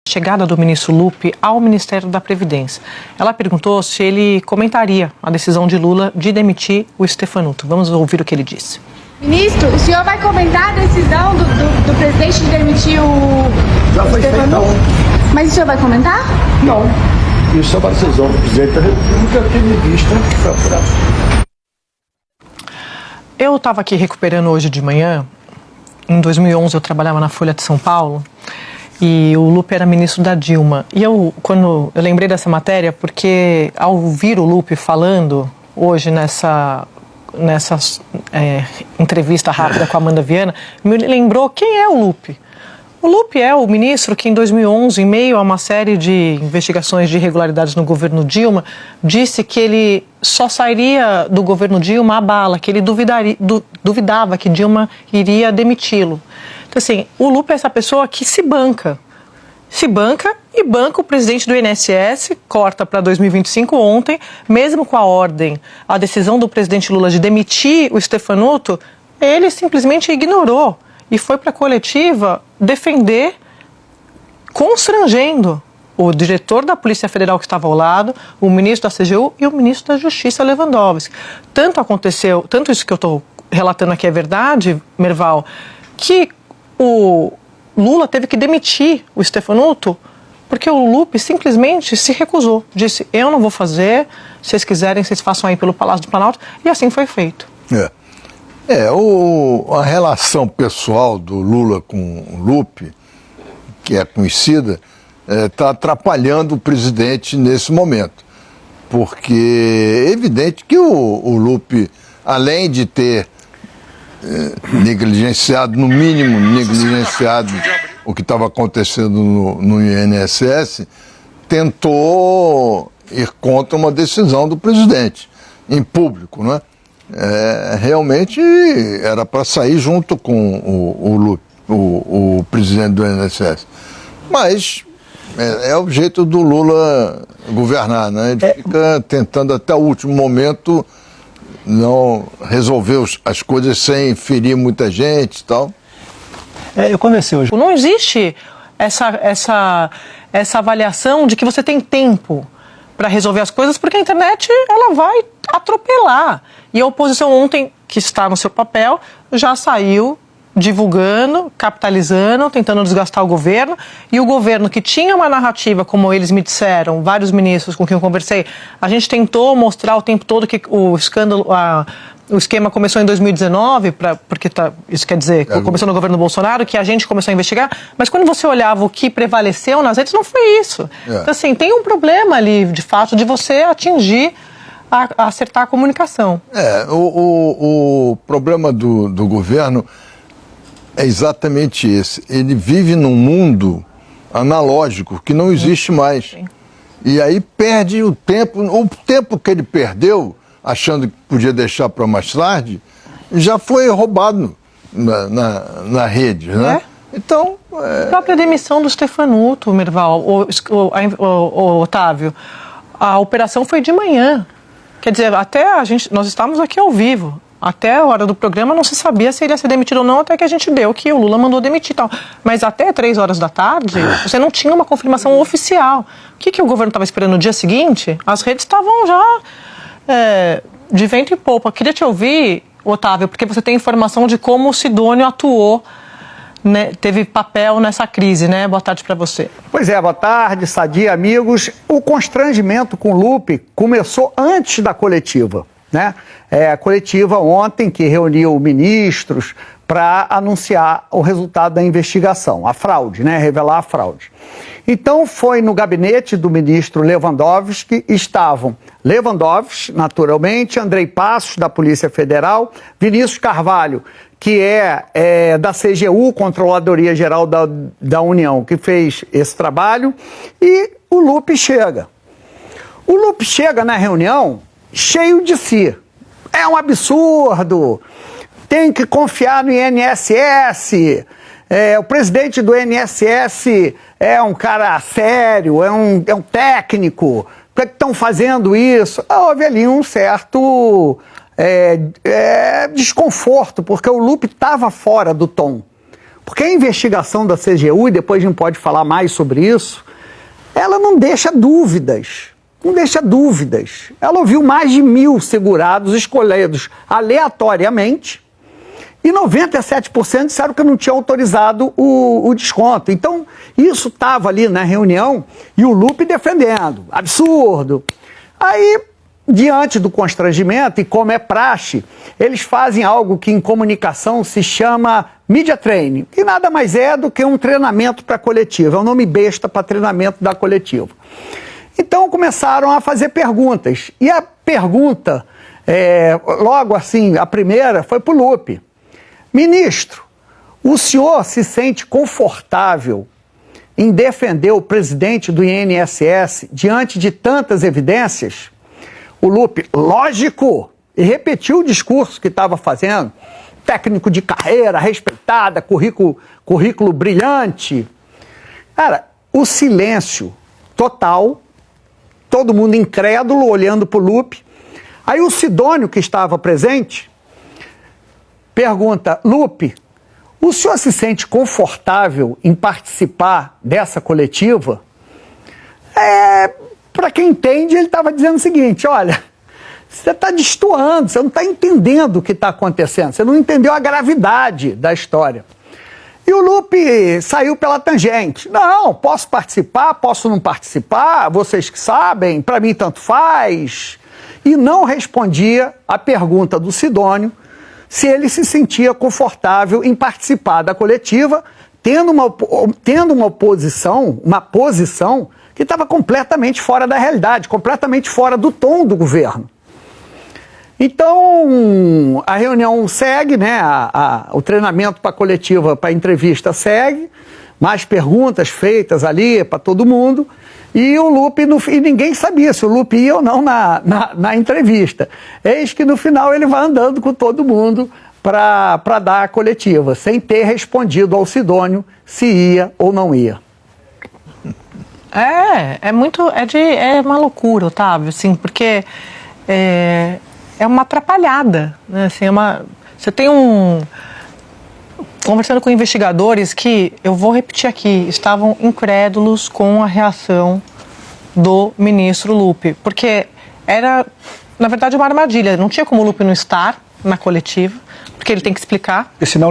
Chegada do ministro Lupe ao Ministério da Previdência. Ela perguntou se ele comentaria a decisão de Lula de demitir o Stefanuto. Vamos ouvir o que ele disse. Ministro, o senhor vai comentar a decisão do presidente de demitir o Stefanuto? Mas o senhor vai comentar? Não. Isso é uma decisão do presidente da República, tendo em vista que foi apurado. Eu estava aqui recuperando hoje de manhã. Em 2011 eu trabalhava na Folha de São Paulo. E o Lupe era ministro da Dilma. E eu lembrei dessa matéria porque, ao ouvir o Lupe falando hoje nessa entrevista rápida com a Amanda Viana, me lembrou quem é o Lupe. O Lupe é o ministro que, em 2011, em meio a uma série de investigações de irregularidades no governo Dilma, disse que ele só sairia do governo Dilma à bala, que ele duvidava que Dilma iria demiti-lo. Então, assim, o Lupe é essa pessoa que se banca e banca o presidente do INSS, corta para 2025 ontem, mesmo com a decisão do presidente Lula de demitir o Stefanuto, ele simplesmente ignorou e foi para a coletiva defender, constrangendo o diretor da Polícia Federal que estava ao lado, o ministro da CGU e o ministro da Justiça, Lewandowski. Tanto isso que eu estou relatando aqui é verdade, Merval, que o Lula teve que demitir o Stefanuto porque o Lupe simplesmente se recusou. Disse, eu não vou fazer, se vocês quiserem, vocês façam aí pelo Palácio do Planalto, e assim foi feito. A relação pessoal do Lula com o Lupe, que é conhecida, está atrapalhando o presidente nesse momento. Porque é evidente que o Lupe, além de ter negligenciado, no mínimo negligenciado o que estava acontecendo no INSS, tentou ir contra uma decisão do presidente, em público, né? Realmente era para sair junto com o presidente do INSS. Mas é o jeito do Lula governar, né? Ele fica tentando até o último momento não resolver as coisas sem ferir muita gente e tal. Eu conversei hoje. Não existe essa avaliação de que você tem tempo para resolver as coisas, porque a internet ela vai atropelar. E a oposição ontem, que está no seu papel, já saiu divulgando, capitalizando, tentando desgastar o governo. E o governo que tinha uma narrativa, como eles me disseram, vários ministros com quem eu conversei, a gente tentou mostrar o tempo todo que o escândalo, o esquema começou em 2019, porque isso quer dizer, começou no governo Bolsonaro, que a gente começou a investigar, mas quando você olhava o que prevaleceu nas redes, não foi isso. Então, assim, tem um problema ali, de fato, de você atingir, acertar a comunicação. O problema do governo é exatamente esse. Ele vive num mundo analógico que não existe mais. Sim. E aí perde o tempo que ele perdeu, achando que podia deixar para mais tarde, já foi roubado na rede, né? Então... A própria demissão do Stefanuto, Merval, Otávio, a operação foi de manhã. Quer dizer, nós estávamos aqui ao vivo. Até a hora do programa não se sabia se ele ia ser demitido ou não, até que a gente deu que o Lula mandou demitir e tal. Mas até 3 horas da tarde, você não tinha uma confirmação oficial. O que o governo estava esperando no dia seguinte? As redes estavam já de vento em popa. Queria te ouvir, Otávio, porque você tem informação de como o Sidônio atuou, né, teve papel nessa crise, né? Boa tarde para você. Pois é, boa tarde, Sadia, amigos. O constrangimento com o Lupe começou antes da coletiva, né? A coletiva ontem que reuniu ministros para anunciar o resultado da investigação, a fraude, né? Revelar a fraude. Então foi no gabinete do ministro Lewandowski, estavam Lewandowski, naturalmente, Andrei Passos, da Polícia Federal, Vinícius Carvalho, que é da CGU, Controladoria Geral da União, que fez esse trabalho, e o Lupe chega. O Lupe chega na reunião cheio de si. É um absurdo, tem que confiar no INSS, o presidente do INSS é um cara sério, é um técnico, por que estão fazendo isso? Houve ali um certo desconforto, porque o Lupe estava fora do tom. Porque a investigação da CGU, e depois a gente pode falar mais sobre isso, ela não deixa dúvidas. Não deixa dúvidas. Ela ouviu mais de 1.000 segurados escolhidos aleatoriamente e 97% disseram que não tinha autorizado o desconto. Então, isso estava ali na reunião e o Lupe defendendo. Absurdo. Aí, diante do constrangimento, e como é praxe, eles fazem algo que em comunicação se chama media training, que nada mais é do que um treinamento para a coletiva. É um nome besta para treinamento da coletiva. Então começaram a fazer perguntas. E a pergunta, logo assim, a primeira foi para o Lupe. Ministro, o senhor se sente confortável em defender o presidente do INSS diante de tantas evidências? O Lupe, lógico, e repetiu o discurso que estava fazendo. Técnico de carreira, respeitada, currículo brilhante. Cara, o silêncio total, todo mundo incrédulo, olhando para o Lupe. Aí o Sidônio, que estava presente, pergunta, Lupe, o senhor se sente confortável em participar dessa coletiva? Para quem entende, ele estava dizendo o seguinte, olha, você está destoando, você não está entendendo o que está acontecendo, você não entendeu a gravidade da história. E o Lupe saiu pela tangente. Não, posso participar, posso não participar, vocês que sabem, para mim tanto faz. E não respondia a pergunta do Sidônio se ele se sentia confortável em participar da coletiva, tendo uma posição que estava completamente fora da realidade, completamente fora do tom do governo. Então, a reunião segue, né? O treinamento para a coletiva, para a entrevista segue, mais perguntas feitas ali para todo mundo, e o Lupe, e ninguém sabia se o Lupe ia ou não na entrevista. Eis que no final ele vai andando com todo mundo para dar a coletiva, sem ter respondido ao Sidônio se ia ou não ia. É uma loucura, Otávio, assim, porque é uma atrapalhada, né? Assim, você tem conversando com investigadores que, eu vou repetir aqui, estavam incrédulos com a reação do ministro Lupe, porque era, na verdade, uma armadilha. Não tinha como o Lupe não estar na coletiva, porque ele tem que explicar. Porque senão